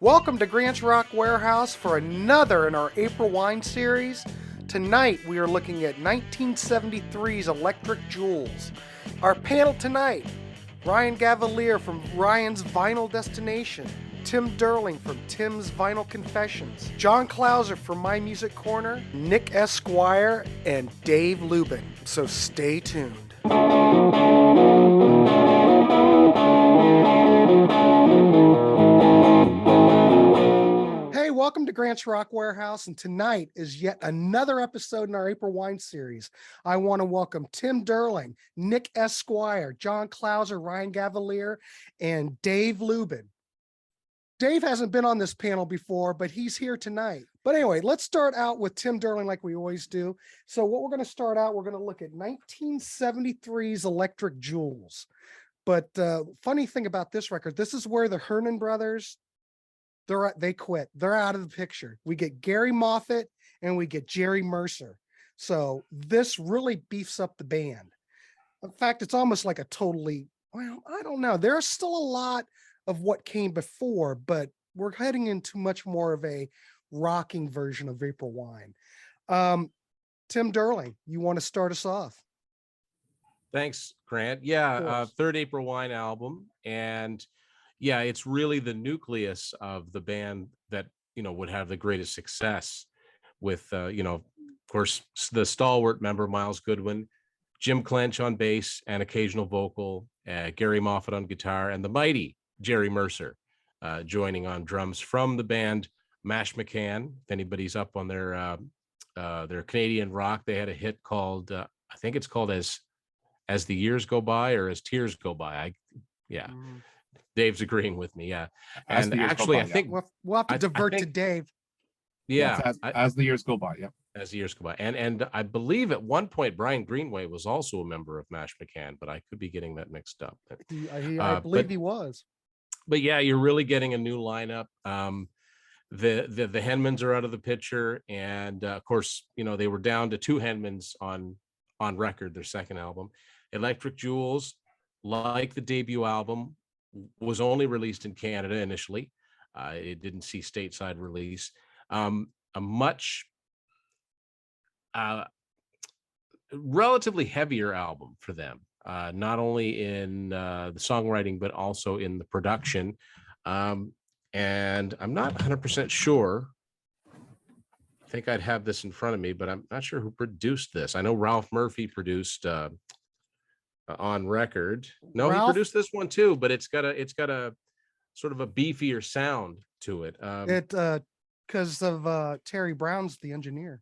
Welcome to Grant's Rock Warehouse for another in our April wine series. Tonight we are looking at 1973's Electric Jewels. Our panel tonight, Ryan Gavalier from Ryan's Vinyl Destination, Tim Derling from Tim's Vinyl Confessions, John Clauser from My Music Corner, Nick Esquire, and Dave Lubin. So stay tuned. Hey, welcome to Grant's Rock Warehouse, and tonight is yet another episode in our April Wine series. I want to welcome Tim Derling, Nick Esquire, John Clauser, Ryan Gavalier, and Dave Lubin. Dave hasn't been on this panel before, but he's here tonight. But anyway, let's start out with Tim Derling like we always do. So what we're going to start out, we're going to look at 1973's Electric Jewels. But funny thing about this record, this is where the Hernan brothers, they quit. They're out of the picture. We get Gary Moffat and we get Jerry Mercer. So this really beefs up the band. In fact, it's almost like I don't know. There's still a lot of what came before, but we're heading into much more of a rocking version of April Wine. Tim Derling, you want to start us off? Thanks, Grant. Yeah, third April Wine album, and yeah, it's really the nucleus of the band that would have the greatest success with of course the stalwart member Miles Goodwin, Jim Clench on bass and occasional vocal, Gary Moffat on guitar, and the mighty Jerry Mercer joining on drums from the band Mash McCann. If anybody's up on their Canadian rock, they had a hit called I think it's called As the Years Go By or As Tears Go By. Dave's agreeing with me. Yeah. And actually, I think we'll have to divert to Dave. Yeah. Yes, as the years go by. Yeah. As the years go by. And I believe at one point, Brian Greenway was also a member of Mash McCann, but I could be getting that mixed up. I believe he was. But yeah, you're really getting a new lineup. The Henmans are out of the picture. And of course, they were down to two Henmans on record, their second album. Electric Jewels, like the debut album, was only released in Canada initially. It didn't see stateside release. A much relatively heavier album for them, not only in the songwriting, but also in the production. And I'm not 100% sure. I think I'd have this in front of me, but I'm not sure who produced this. I know Ralph Murphy produced on record. No, Ralph? He produced this one too, but it's got a sort of a beefier sound to it. Because of Terry Brown's the engineer.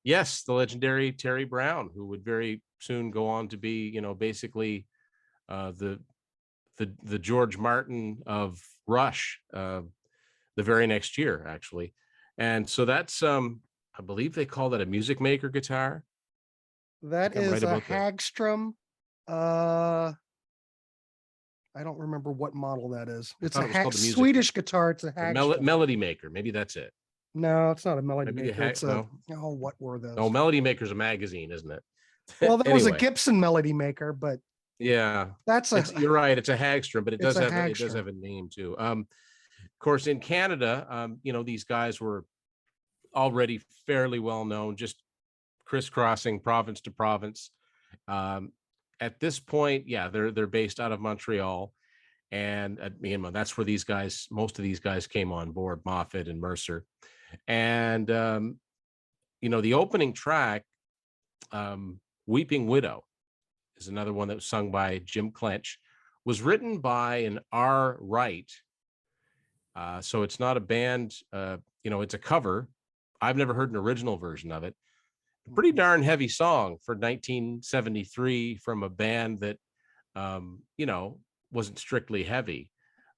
Yes, the legendary Terry Brown, who would very soon go on to be, basically the George Martin of Rush the very next year, actually. And so that's I believe they call that a music maker guitar. That is a Hagstrom. I don't remember what model that is. It's a Swedish guitar. It's a Hagstrom. Melody Maker. Maybe that's it. No, it's not a Melody Maker. What were those? Oh, Melody Maker's a magazine, isn't it? Well, that was a Gibson Melody Maker, but yeah, you're right. It's a Hagstrom, but it does have a name too. Of course, in Canada, these guys were already fairly well known, just crisscrossing province to province. At this point, yeah, they're based out of Montreal, and that's where most of these guys came on board, Moffat and Mercer. And the opening track, Weeping Widow, is another one that was sung by Jim Clench, was written by an R. Wright. So it's not a band, it's a cover. I've never heard an original version of it. A pretty darn heavy song for 1973 from a band that, wasn't strictly heavy,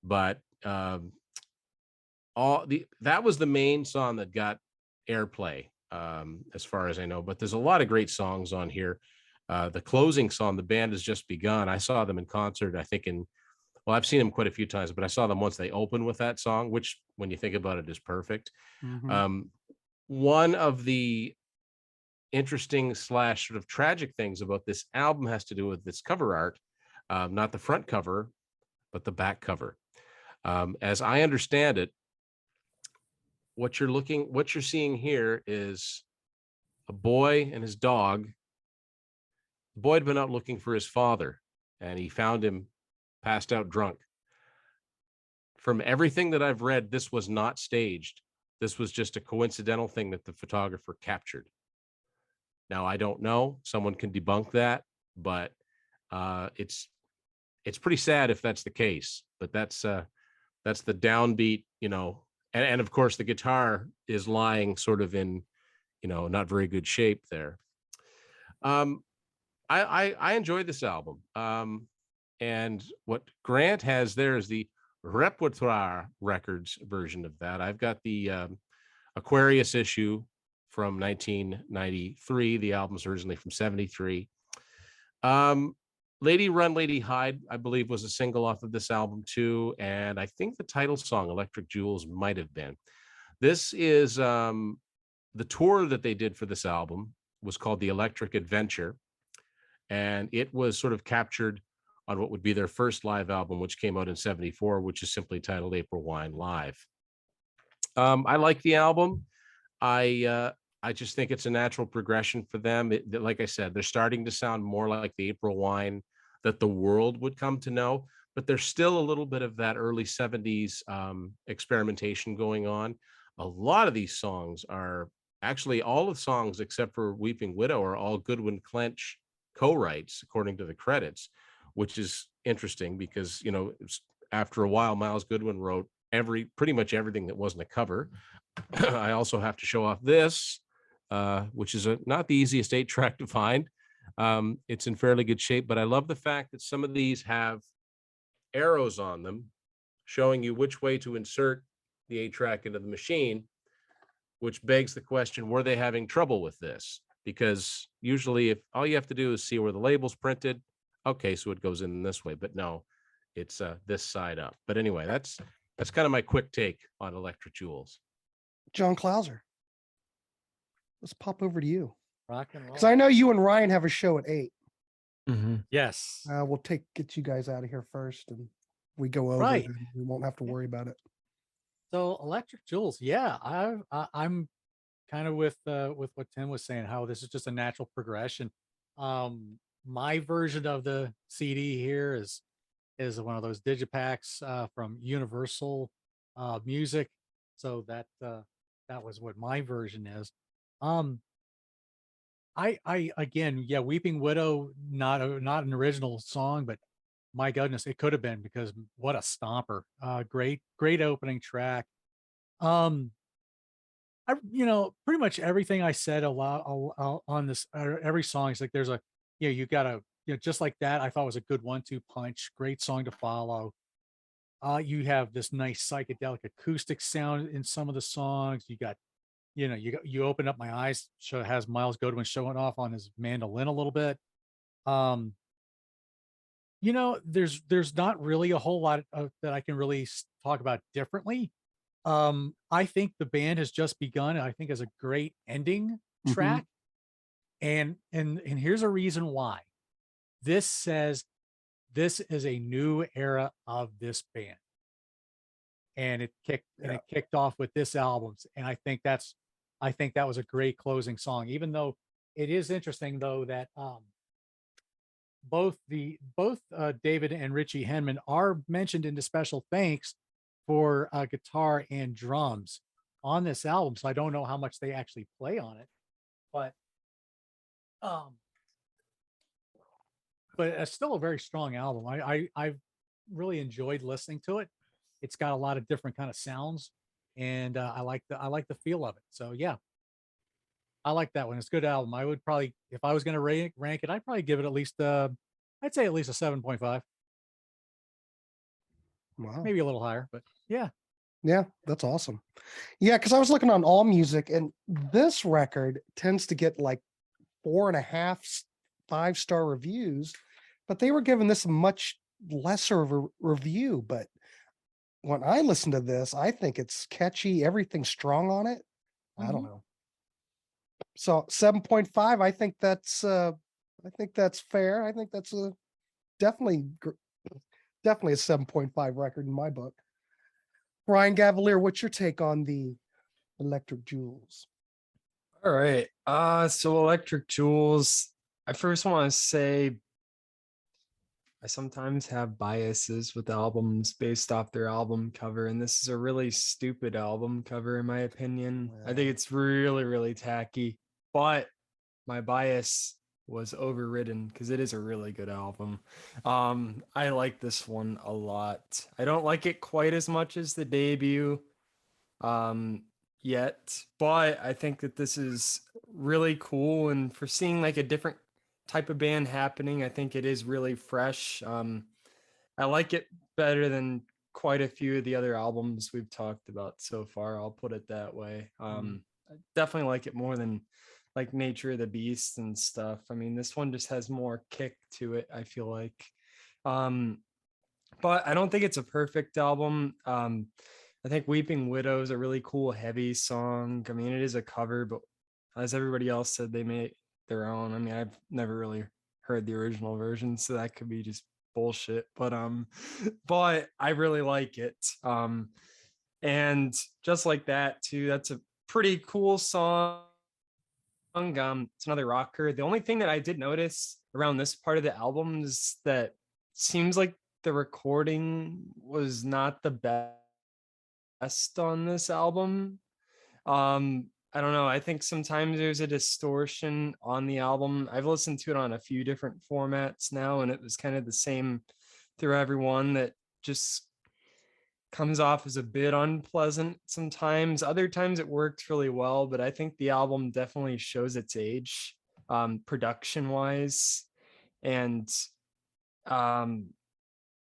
but that was the main song that got airplay, as far as I know. But there's a lot of great songs on here. The closing song, The Band Has Just Begun. I saw them in concert, I think I've seen them quite a few times, but I saw them once. They opened with that song, which when you think about it is perfect. Mm-hmm. One of the interesting / sort of tragic things about this album has to do with its cover art, not the front cover, but the back cover. As I understand it, what you're seeing here is a boy and his dog. The boy had been out looking for his father, and he found him passed out drunk. From everything that I've read, this was not staged. This was just a coincidental thing that the photographer captured. Now, I don't know. Someone can debunk that, but it's pretty sad if that's the case. But that's the downbeat, and of course the guitar is lying sort of in, not very good shape there. I enjoyed this album. And what Grant has there is the Repertoire Records version of that. I've got the Aquarius issue from 1993. The album's originally from 73. Lady Run, Lady Hide, I believe, was a single off of this album too. And I think the title song, Electric Jewels, might have been. This is the tour that they did for this album was called The Electric Adventure. And it was sort of captured on what would be their first live album, which came out in 74, which is simply titled April Wine Live. I like the album. I just think it's a natural progression for them. Like I said, they're starting to sound more like the April Wine that the world would come to know, but there's still a little bit of that early 70s experimentation going on. A lot of these songs are actually, all the songs except for Weeping Widow are all Goodwin Clench co-writes, according to the credits, which is interesting because, after a while, Miles Goodwin wrote pretty much everything that wasn't a cover. I also have to show off this, which is not the easiest 8-track to find. It's in fairly good shape, but I love the fact that some of these have arrows on them showing you which way to insert the 8-track into the machine, which begs the question, were they having trouble with this? Because usually if all you have to do is see where the label's printed, okay, so it goes in this way, but no, it's this side up. But anyway, that's kind of my quick take on Electric Jewels. John Clauser, let's pop over to you. Rock and roll. Because I know you and Ryan have a show at 8. Mm-hmm. Yes. We'll get you guys out of here first, and we go over Right. it, and we won't have to worry about it. So Electric Jewels, yeah, I'm kind of with what Tim was saying, how this is just a natural progression. My version of the CD here is one of those digipacks from Universal Music. So that was what my version is. I again, yeah, Weeping Widow, not an original song, but my goodness, it could have been, because what a stomper. Great opening track. Pretty much everything I said a lot on this, every song is like, there's a, you gotta, just like that, I thought was a good 1-2 punch, great song to follow. You have this nice psychedelic acoustic sound in some of the songs. You got, you Open Up My Eyes, has Miles Goodwin showing off on his mandolin a little bit. There's not really a whole lot that I can really talk about differently. I think the band has just begun, I think, as a great ending track. And here's a reason why. This says this is a new era of this band. And it kicked off with this album. And I think that was a great closing song, even though it is interesting though that both David and Richie Henman are mentioned in the special thanks for guitar and drums on this album. So I don't know how much they actually play on it, but it's still a very strong album. I've really enjoyed listening to it. It's got a lot of different kind of sounds, and I like the feel of it. So yeah, I like that one. It's a good album. I would probably, if I was going to rank it, I'd probably give it at least I'd say at least a 7.5. Wow. Maybe a little higher, but yeah. Yeah, that's awesome. Yeah, because I was looking on AllMusic, and this record tends to get like 4.5 5-star reviews, but they were giving this a much lesser of a review. But when I listen to this, I think it's catchy, everything's strong on it. I don't know. So 7.5, I think that's fair. I think that's definitely a 7.5 record in my book. Ryan Gavalier, what's your take on the Electric Jewels? All right. So Electric Jewels, I first want to say I sometimes have biases with albums based off their album cover, and this is a really stupid album cover, in my opinion. I think it's really, really tacky, but my bias was overridden because it is a really good album. I like this one a lot. I don't like it quite as much as the debut yet, but I think that this is really cool, and for seeing like a different type of band happening, I think it is really fresh. I like it better than quite a few of the other albums we've talked about so far. I'll put it that way. I definitely like it more than like Nature of the Beast and stuff. I mean, this one just has more kick to it, I feel like. But I don't think it's a perfect album. I think Weeping Widow is a really cool, heavy song. I mean, it is a cover, but as everybody else said, they made their own. I mean, I've never really heard the original version, so that could be just bullshit. But I really like it. And just like that too, that's a pretty cool song. It's another rocker. The only thing that I did notice around this part of the album is that seems like the recording was not the best on this album. I don't know. I think sometimes there's a distortion on the album. I've listened to it on a few different formats now, and it was kind of the same through everyone, that just comes off as a bit unpleasant sometimes. Other times it works really well, but I think the album definitely shows its age, production wise. And I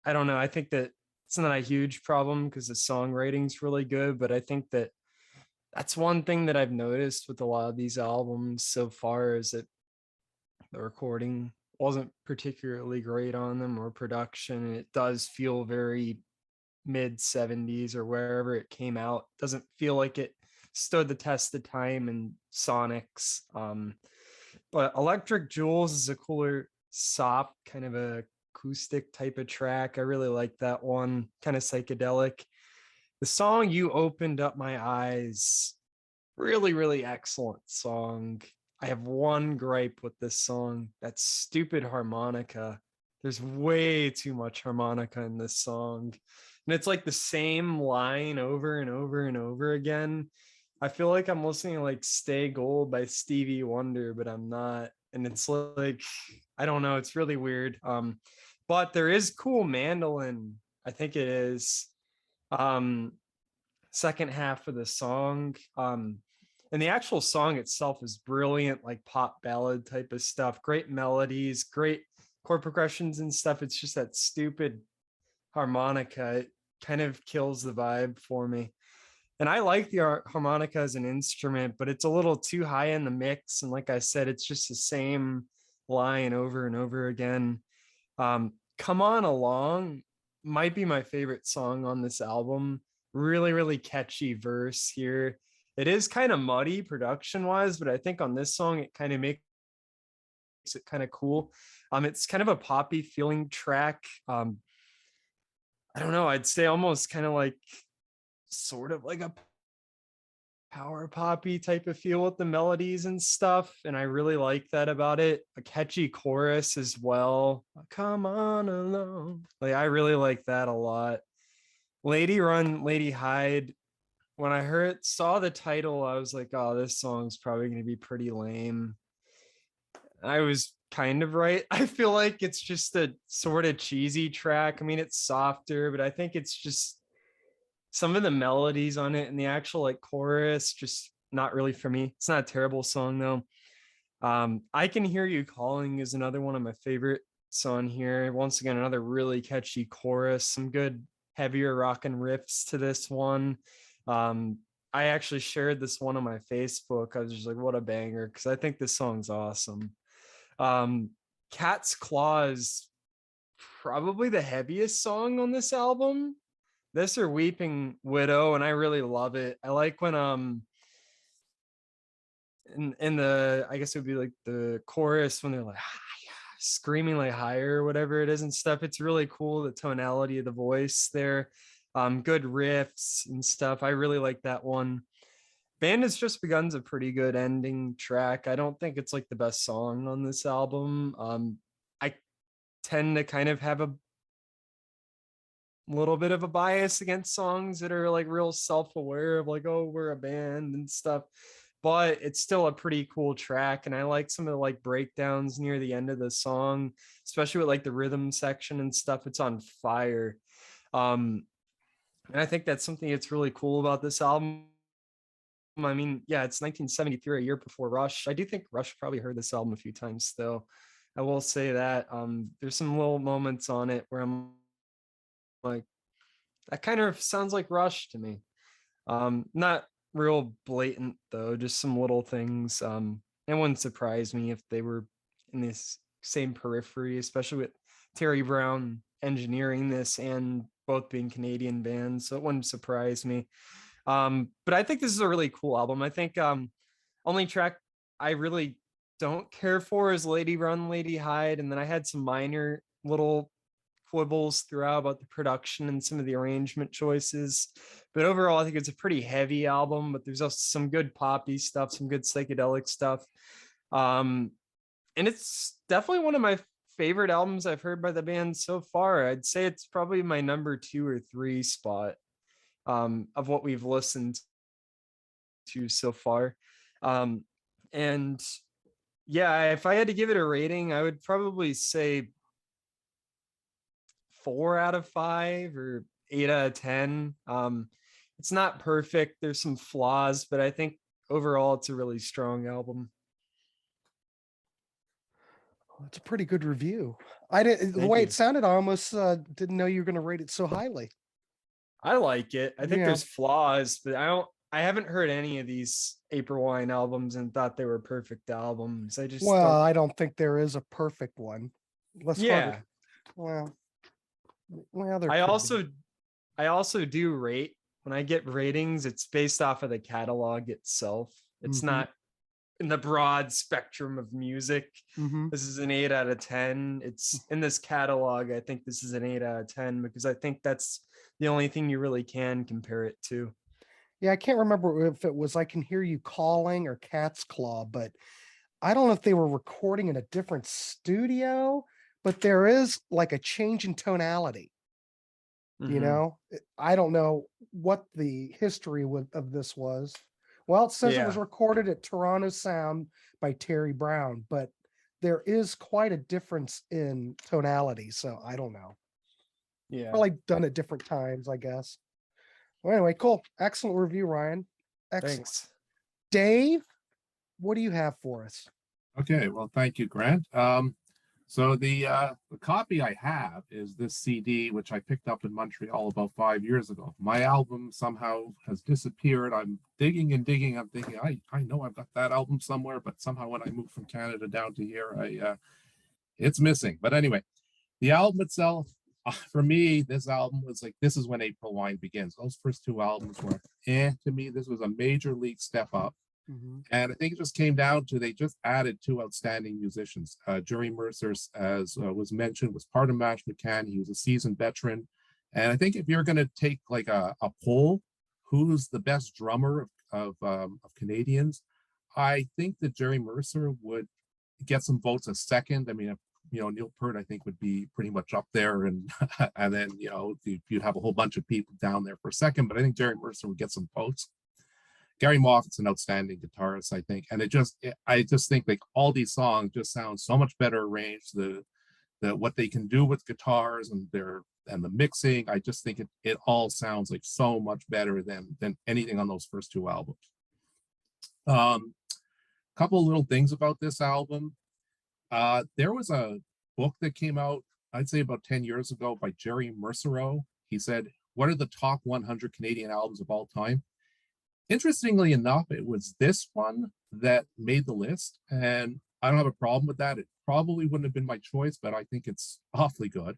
don't know. I think that it's not a huge problem because the songwriting's really good, but I think that that's one thing that I've noticed with a lot of these albums so far, is that the recording wasn't particularly great on them, or production. It does feel very mid 70s or wherever it came out. Doesn't feel like it stood the test of time and Sonics. But Electric Jewels is a cooler, soft, kind of a acoustic type of track. I really like that one, kind of psychedelic. The song You Opened Up My Eyes, really, really excellent song. I have one gripe with this song: that stupid harmonica. There's way too much harmonica in this song. And it's like the same line over and over and over again. I feel like I'm listening to like Stay Gold by Stevie Wonder, but I'm not. And it's like, I don't know, it's really weird. But there is cool mandolin, I think it is. Second half of the song. And the actual song itself is brilliant, like pop ballad type of stuff. Great melodies, great chord progressions and stuff. It's just that stupid harmonica. It kind of kills the vibe for me. And I like the harmonica as an instrument, but it's a little too high in the mix. And like I said, it's just the same line over and over again. Come On Along might be my favorite song on this album. Really, really catchy verse here. It is kind of muddy production wise, but I think on this song, it kind of makes it kind of cool. It's kind of a poppy feeling track. I don't know. I'd say almost kind of like sort of like a power poppy type of feel with the melodies and stuff. And I really like that about it. A catchy chorus as well. Come on along. Like, I really like that a lot. Lady Run, Lady Hide. When I saw the title, I was like, oh, this song's probably going to be pretty lame. I was kind of right. I feel like it's just a sort of cheesy track. I mean, it's softer, but I think it's just some of the melodies on it and the actual like chorus, just not really for me. It's not a terrible song though. I Can Hear You Calling is another one of my favorites on here. Once again, another really catchy chorus, some good heavier rockin' riffs to this one. I actually shared this one on my Facebook. I was just like, what a banger, because I think this song's awesome. Cat's Claw is probably the heaviest song on this album. This or Weeping Widow, and I really love it. I like when in the, I guess it would be like the chorus, when they're like screaming like higher or whatever it is and stuff. It's really cool, the tonality of the voice there. Good riffs and stuff. I really like that one. Band Has Just Begun's a pretty good ending track. I don't think it's like the best song on this album. I tend to kind of have a little bit of a bias against songs that are like real self-aware of like, oh, we're a band and stuff, but it's still a pretty cool track. And I like some of the like breakdowns near the end of the song, especially with like the rhythm section and stuff. It's on fire. And I think that's something that's really cool about this album. I mean, yeah, it's 1973, a year before Rush. I do think Rush probably heard this album a few times still. I will say that. There's some little moments on it where I'm like, that kind of sounds like Rush to me. Not real blatant though, just some little things. It wouldn't surprise me if they were in this same periphery, especially with Terry Brown engineering this and both being Canadian bands. So it wouldn't surprise me. But I think this is a really cool album. I think only track I really don't care for is Lady Run, Lady Hide. And then I had some minor little quibbles throughout about the production and some of the arrangement choices. But overall, I think it's a pretty heavy album, but there's also some good poppy stuff, some good psychedelic stuff. And it's definitely one of my favorite albums I've heard by the band so far. I'd say it's probably my number 2 or 3 spot of what we've listened to so far. And yeah, if I had to give it a rating, I would probably say 4 out of 5 or 8 out of 10. It's not perfect. There's some flaws, but I think overall it's a really strong album. It's a pretty good review. I didn't the way it sounded, I almost didn't know you were going to rate it so highly. I like it. I think there's flaws, but I haven't heard any of these April Wine albums and thought they were perfect albums. I don't think there is a perfect one. I also do rate. When I get ratings, it's based off of the catalog itself. It's not in the broad spectrum of music. This is an 8 out of 10. It's in this catalog. I think this is an 8 out of 10 because I think that's the only thing you really can compare it to. Yeah, I can't remember if it was I Can Hear You Calling or Cat's Claw, but I don't know if they were recording in a different studio, but there is like a change in tonality. You know, I don't know what the history of this was. Well, it says it was recorded at Toronto Sound by Terry Brown, but there is quite a difference in tonality. So I don't know. Yeah. Probably done at different times, I guess. Well, anyway, cool. Excellent review, Ryan. Excellent. Thanks. Dave, what do you have for us? Okay, well, thank you, Grant. So the copy I have is this CD, which I picked up in Montreal about 5 years ago. My album somehow has disappeared. I'm digging and digging. I'm thinking, I know I've got that album somewhere, but somehow when I moved from Canada down to here, it's missing. But anyway, the album itself, for me, this album was like, this is when April Wine begins. Those first 2 albums were to me. This was a major league step up. And I think it just came down to they just added 2 outstanding musicians. Jerry Mercer, as was mentioned, was part of Mash McCann. He was a seasoned veteran. And I think if you're going to take like a poll, who's the best drummer of Canadians, I think that Jerry Mercer would get some votes as second. I mean, Neil Peart, I think, would be pretty much up there. And and then, you'd have a whole bunch of people down there for second. But I think Jerry Mercer would get some votes. Gary Moffat's an outstanding guitarist, I think, and I just think like all these songs just sound so much better arranged. The what they can do with guitars and the mixing, I just think it all sounds like so much better than anything on those first 2 albums. Couple of little things about this album. There was a book that came out, I'd say about 10 years ago, by Jerry Mercereau. He said, "What are the top 100 Canadian albums of all time?" Interestingly enough, it was this one that made the list, and I don't have a problem with that. It probably wouldn't have been my choice, but I think it's awfully good.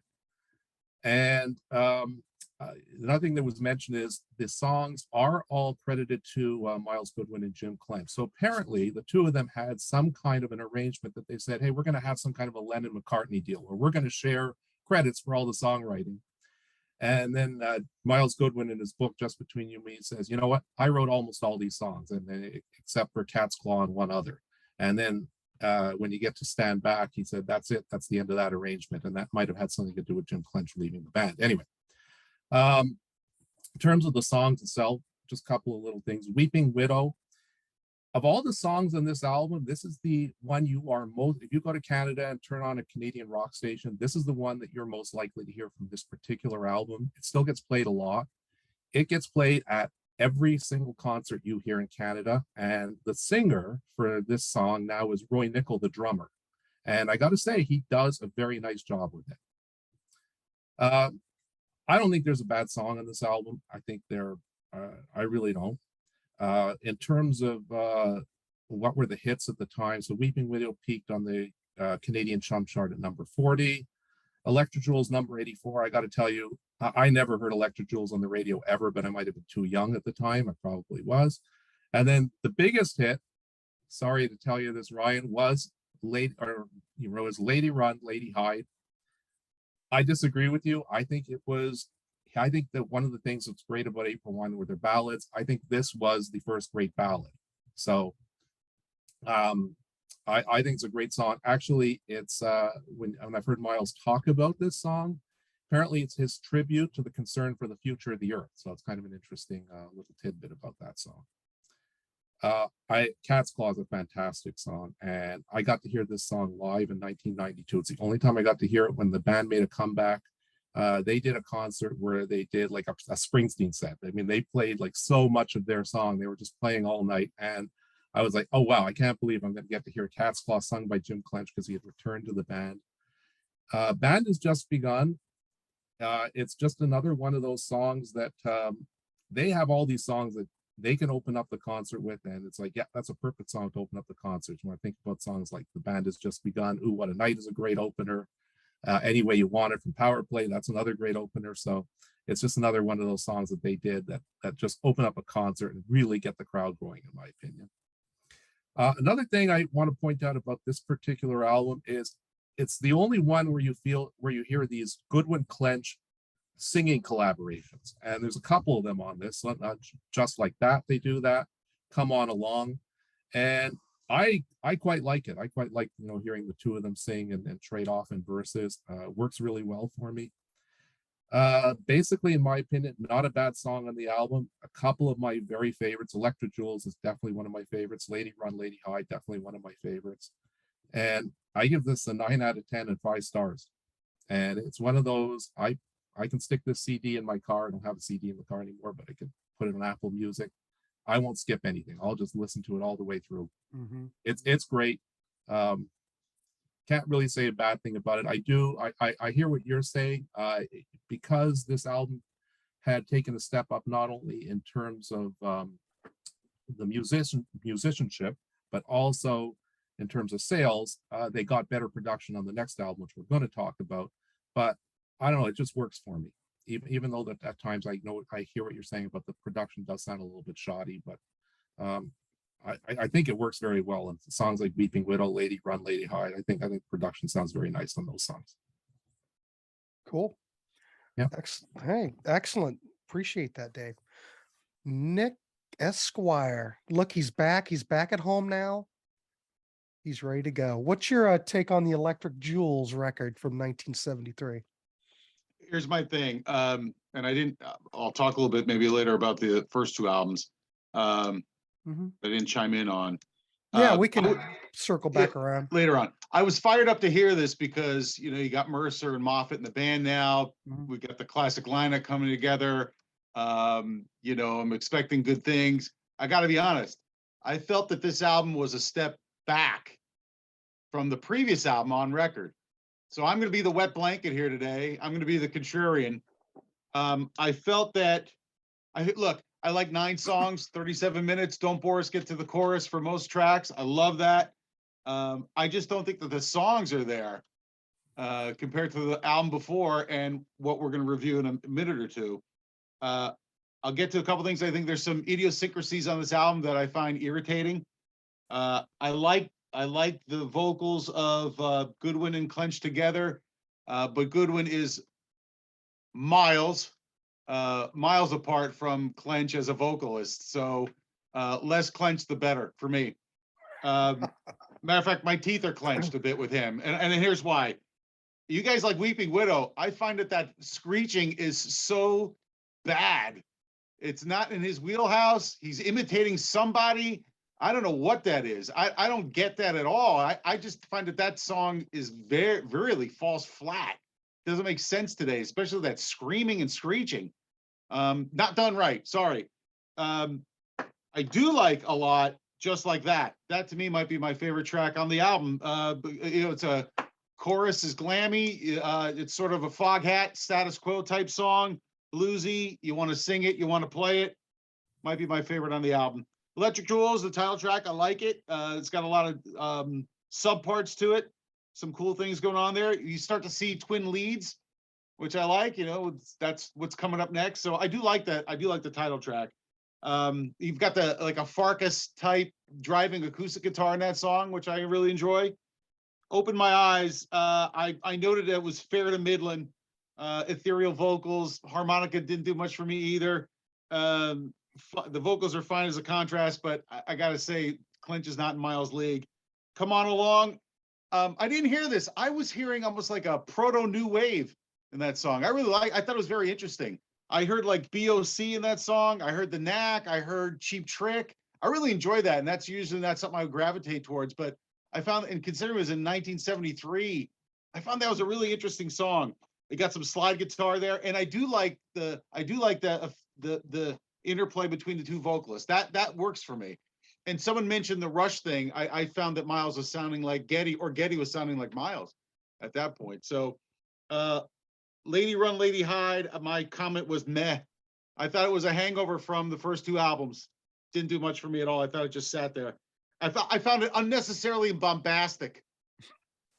And another thing that was mentioned is the songs are all credited to Miles Goodwin and Jim Clem. So apparently the 2 of them had some kind of an arrangement that they said, hey, we're going to have some kind of a Lennon-McCartney deal, or we're going to share credits for all the songwriting. And then Miles Goodwin in his book, Just Between You and Me, says, you know what? I wrote almost all these songs, and except for Cat's Claw and one other. And then when you get to Stand Back, he said, that's it. That's the end of that arrangement. And that might have had something to do with Jim Clench leaving the band. Anyway, in terms of the songs itself, just a couple of little things. Weeping Widow. Of all the songs on this album, this is the one you are most, if you go to Canada and turn on a Canadian rock station, this is the one that you're most likely to hear from this particular album. It still gets played a lot. It gets played at every single concert you hear in Canada. And the singer for this song now is Roy Nickel, the drummer. And I got to say, he does a very nice job with it. I don't think there's a bad song on this album. I think I really don't. In terms of what were the hits at the time, so Weeping Widow peaked on the Canadian Chum chart at number 40. Electric Jewels number 84. I got to tell you, I never heard Electric Jewels on the radio ever, but I might have been too young at the time. I probably was. And then the biggest hit, sorry to tell you this, Ryan, was Lady Run, Lady Hide. I disagree with you. I think that one of the things that's great about April Wine were their ballads. I think this was the first great ballad. So I think it's a great song. Actually, it's when I've heard Miles talk about this song, apparently it's his tribute to the concern for the future of the earth. So it's kind of an interesting little tidbit about that song. Cat's Claw is a fantastic song, and I got to hear this song live in 1992. It's the only time I got to hear it when the band made a comeback. They did a concert where they did like a Springsteen set. I mean, they played like so much of their song. They were just playing all night. And I was like, oh, wow, I can't believe I'm going to get to hear Cat's Claw sung by Jim Clench because he had returned to the band. Band Has Just Begun. It's just another one of those songs that they have all these songs that they can open up the concert with. And it's like, yeah, that's a perfect song to open up the concert. When I think about songs like The Band Has Just Begun, Ooh, What a Night is a great opener. Any Way You Want It from Power Play, that's another great opener. So it's just another one of those songs that they did that just open up a concert and really get the crowd going, in my opinion. Another thing I want to point out about this particular album is it's the only one where you hear these Goodwin Clench singing collaborations, and there's a couple of them on this. Not Just Like That, they do that. Come On Along, and I quite like it. I quite like hearing the two of them sing and trade off in verses. Works really well for me. Basically, in my opinion, not a bad song on the album. A couple of my very favorites. Electric Jewels is definitely one of my favorites. Lady Run, Lady Hide, definitely one of my favorites. And I give this a 9 out of 10 and 5 stars. And it's one of those, I can stick this CD in my car. I don't have a CD in the car anymore, but I can put it on Apple Music. I won't skip anything. I'll just listen to it all the way through. Mm-hmm. It's great. Can't really say a bad thing about it. I hear what you're saying. Because this album had taken a step up, not only in terms of the musicianship, but also in terms of sales, they got better production on the next album, which we're going to talk about. But I don't know, it just works for me. Even though that at times I hear what you're saying about the production does sound a little bit shoddy, but I think it works very well. And songs like Weeping Widow, Lady Run, Lady Hide, I think production sounds very nice on those songs. Cool. Yeah. Hey, excellent. Appreciate that, Dave. Nick Esquire. Look, he's back. He's back at home now. He's ready to go. What's your take on the Electric Jewels record from 1973? Here's my thing. And I'll talk a little bit maybe later about the first two albums. I didn't chime in on. Yeah, we can circle back around later on. I was fired up to hear this because, you got Mercer and Moffat in the band now. We've got the classic lineup coming together. I'm expecting good things. I got to be honest. I felt that this album was a step back from the previous album on record. So I'm going to be the wet blanket here today. I'm going to be the contrarian. I felt that I like 9 songs, 37 minutes. Don't bore us, get to the chorus for most tracks. I love that. I just don't think that the songs are there compared to the album before and what we're going to review in a minute or two. I'll get to a couple things. I think there's some idiosyncrasies on this album that I find irritating. I like the vocals of Goodwin and Clench together, but Goodwin is miles apart from Clench as a vocalist. So less Clench, the better for me. Matter of fact, my teeth are clenched a bit with him. And here's why. You guys like Weeping Widow. I find that screeching is so bad. It's not in his wheelhouse. He's imitating somebody. I don't know what that is. I don't get that at all. I just find that song is really falls flat. Doesn't make sense today, especially that screaming and screeching. Not done right. Sorry. I do like a lot Just Like That. That to me might be my favorite track on the album. It's a chorus is glammy. It's sort of a Foghat status quo type song, bluesy. You want to sing it, you want to play it. Might be my favorite on the album. Electric Jewels, the title track, I like it. It's got a lot of subparts to it. Some cool things going on there. You start to see twin leads, which I like. That's what's coming up next. So I do like that. I do like the title track. You've got a Farkas type driving acoustic guitar in that song, which I really enjoy. Open My Eyes. I noted it was fair to Midland. Ethereal vocals. Harmonica didn't do much for me either. The vocals are fine as a contrast, but I gotta say, Clench is not in Miles' league. Come On Along. I didn't hear this. I was hearing almost like a proto new wave in that song. I thought it was very interesting. I heard like BOC in that song. I heard The Knack. I heard Cheap Trick. I really enjoy that. And that's usually not something I would gravitate towards, but I found, and considering it was in 1973, I found that was a really interesting song. It got some slide guitar there. And I do like the interplay between the two vocalists. That works for me. And someone mentioned the Rush thing. I found that Miles was sounding like Geddy, or Geddy was sounding like Miles at that point. So Lady Run, Lady Hide, my comment was meh. I thought it was a hangover from the first two albums. Didn't do much for me at all. I thought it just sat there. I found it unnecessarily bombastic.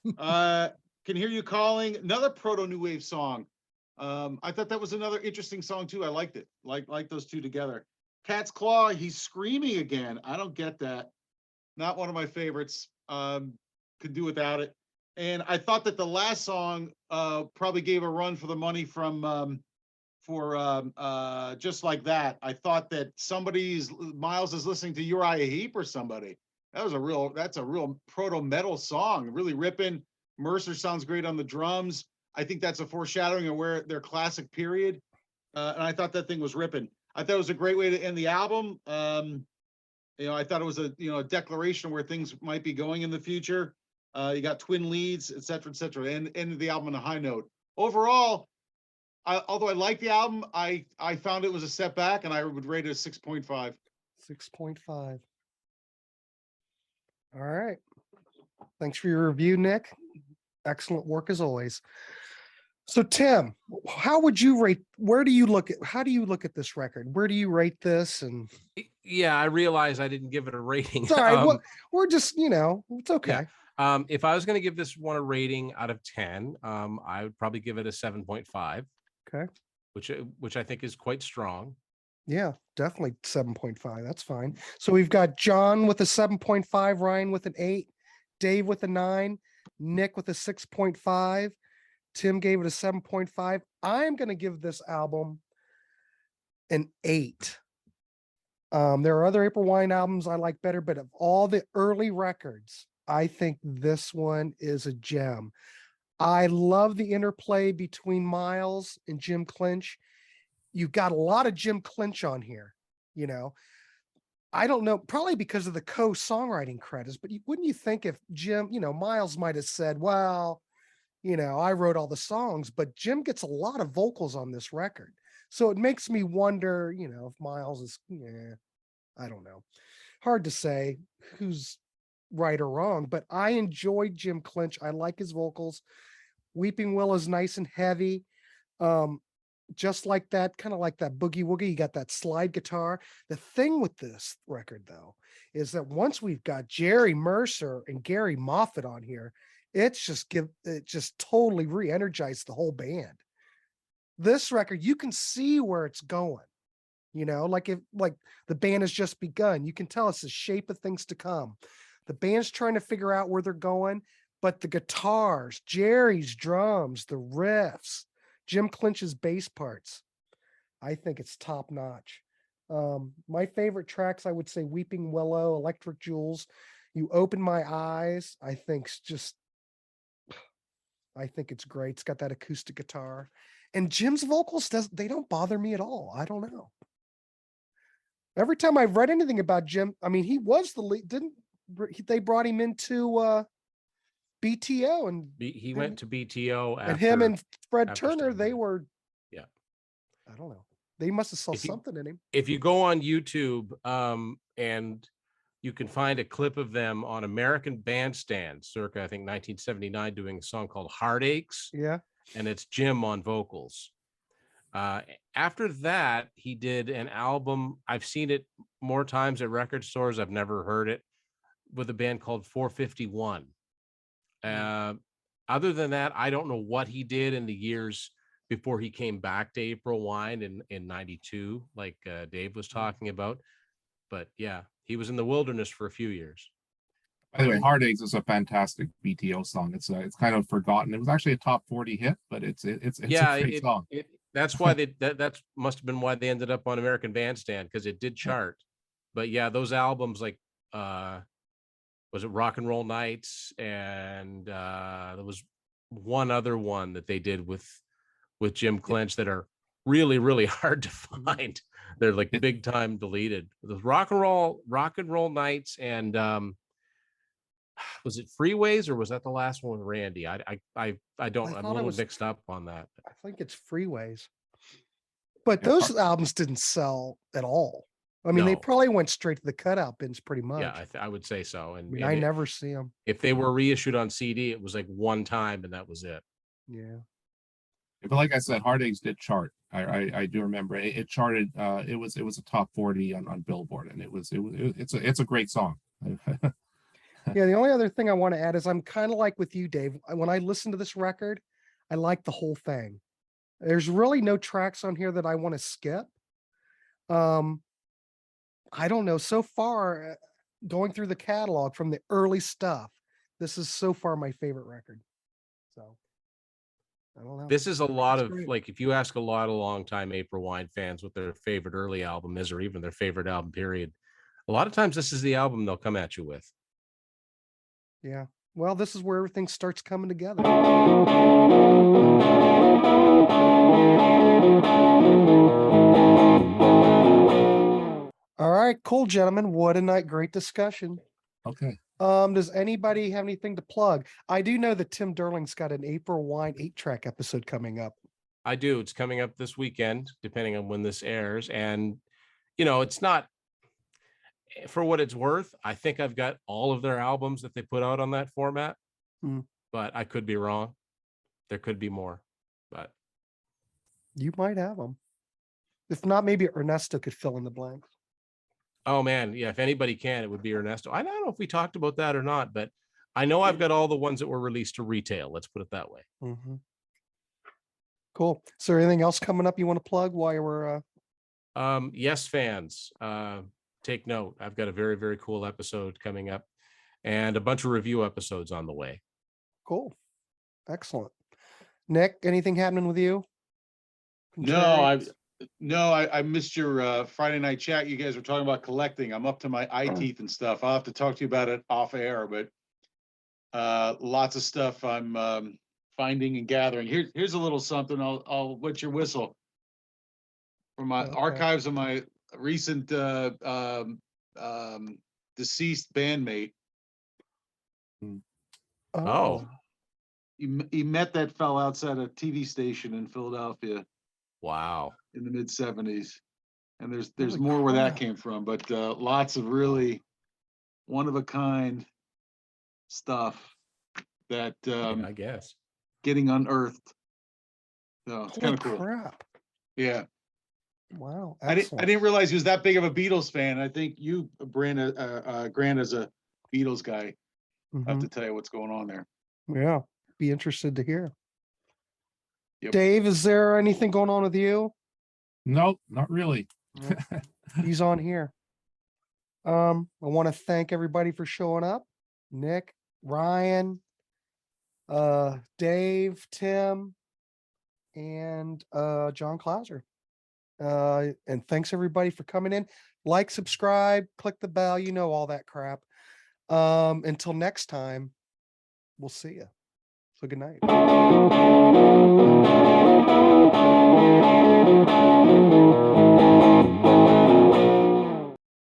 Can Hear You Calling, another proto new wave song. I thought that was another interesting song too. I liked it. Like those two together. Cat's Claw, he's screaming again. I don't get that. Not one of my favorites. Could do without it. And I thought that the last song probably gave a run for the money for Just Like That. I thought that Miles is listening to Uriah Heep or somebody. That's a real proto metal song. Really ripping. Mercer sounds great on the drums. I think that's a foreshadowing of where their classic period. And I thought that thing was ripping. I thought it was a great way to end the album. I thought it was a declaration of where things might be going in the future. You got twin leads, et cetera, and ended the album on a high note. Overall, although I like the album, I found it was a setback, and I would rate it a 6.5. 6.5. All right. Thanks for your review, Nick. Excellent work as always. So Tim, how would you rate? How do you look at this record? Where do you rate this? And yeah, I realize I didn't give it a rating. Sorry, we're just, it's okay. Yeah. If I was going to give this one a rating out of 10, I would probably give it a 7.5. Okay. Which I think is quite strong. Yeah, definitely 7.5. That's fine. So we've got John with a 7.5, Ryan with an 8, Dave with a 9, Nick with a 6.5. Tim gave it a 7.5. I'm going to give this album an 8. There are other April Wine albums I like better, but of all the early records, I think this one is a gem. I love the interplay between Miles and Jim Clench. You've got a lot of Jim Clench on here, I don't know, probably because of the co-songwriting credits, but wouldn't you think if Jim, Miles might have said, well, I wrote all the songs, but Jim gets a lot of vocals on this record. So it makes me wonder, if Miles is, I don't know. Hard to say who's right or wrong, but I enjoyed Jim Clench. I like his vocals. Weeping Willow is nice and heavy. Just like that, kind of like that boogie woogie, you got that slide guitar. The thing with this record, though, is that once we've got Jerry Mercer and Gary Moffat on here, it just totally re-energized the whole band. This record, you can see where it's going. Like the band has just begun. You can tell it's the shape of things to come. The band's trying to figure out where they're going, but the guitars, Jerry's drums, the riffs, Jim Clinch's bass parts. I think it's top notch. My favorite tracks, I would say Weeping Willow, Electric Jewels, You Open My Eyes. I think it's great. It's got that acoustic guitar. And Jim's vocals, they don't bother me at all. I don't know. Every time I've read anything about Jim, I mean, he was the lead, they brought him into BTO, and he went to BTO after, and him and Fred after Turner, Sting. they were, yeah. I don't know. They must have saw something in him. If you go on YouTube, and you can find a clip of them on American Bandstand, circa I think 1979, doing a song called Heartaches. Yeah. And it's Jim on vocals. After that, he did an album. I've seen it more times at record stores. I've never heard it, with a band called 451. Other than that, I don't know what he did in the years before he came back to April Wine in 92, like Dave was talking about. But yeah, he was in the wilderness for a few years. By the way, Heartaches is a fantastic BTO song. It's kind of forgotten. It was actually a top 40 hit, but it's a great song. That's why that must have been why they ended up on American Bandstand, because it did chart. But yeah, those albums like was it Rock and Roll Nights, and there was one other one that they did with Jim Clinch that are really, really hard to find. They're like big time deleted. The Rock and Roll Nights, and was it Freeways, or was that the last one with Randy? I'm a little mixed up on that. I think it's Freeways. But those albums didn't sell at all. I mean, they probably went straight to the cutout bins pretty much. Yeah, I would say so. And I never see them. If they were reissued on CD, it was like one time and that was it. Yeah. But like I said, Heartaches did chart. I do remember it charted. It was a top 40 on Billboard, and it's a great song. Yeah, the only other thing I want to add is I'm kind of like with you, Dave. When I listen to this record, I like the whole thing. There's really no tracks on here that I want to skip. I don't know. So far, going through the catalog from the early stuff, this is so far my favorite record. So I don't know. This is a lot of like, if you ask a lot of longtime April Wine fans what their favorite early album is, or even their favorite album period, a lot of times this is the album they'll come at you with. Yeah. Well, this is where everything starts coming together. All right, cool, gentlemen. What a night. Great discussion. Okay. Does anybody have anything to plug? I do know that Tim Derling's got an April Wine 8-track episode coming up. I do. It's coming up this weekend, depending on when this airs. And, you know, it's not, for what it's worth, I think I've got all of their albums that they put out on that format, but I could be wrong. There could be more, but you might have them. If not, maybe Ernesto could fill in the blanks. Oh man, yeah. If anybody can, it would be Ernesto. I don't know if we talked about that or not, but I know I've got all the ones that were released to retail. Let's put it that way. Mm-hmm. Cool. Is there anything else coming up you want to plug while we're? Yes, fans. Take note. I've got a very, very cool episode coming up, and a bunch of review episodes on the way. Cool. Excellent. Nick, anything happening with you? No, I missed your Friday night chat. You guys were talking about collecting. I'm up to my eye teeth and stuff. I'll have to talk to you about it off air, but lots of stuff I'm finding and gathering. Here's a little something. I'll wet your whistle from my archives of my recent deceased bandmate. Oh. He met that fella outside a TV station in Philadelphia. Wow. In the mid 70s. And there's more where that came from, but lots of really one of a kind stuff that I guess getting unearthed. So it's kind of cool. Crap. Yeah. Wow. I didn't realize he was that big of a Beatles fan. I think you, Grant, as a Beatles guy, have to tell you what's going on there. Yeah. Be interested to hear. Yep. Dave, is there anything going on with you? Nope, not really. He's on here. I want to thank everybody for showing up. Nick, Ryan, Dave, Tim, and John Clauser. And thanks everybody for coming in. Like, subscribe, click the bell, you know, all that crap. Until next time, we'll see you. So good night.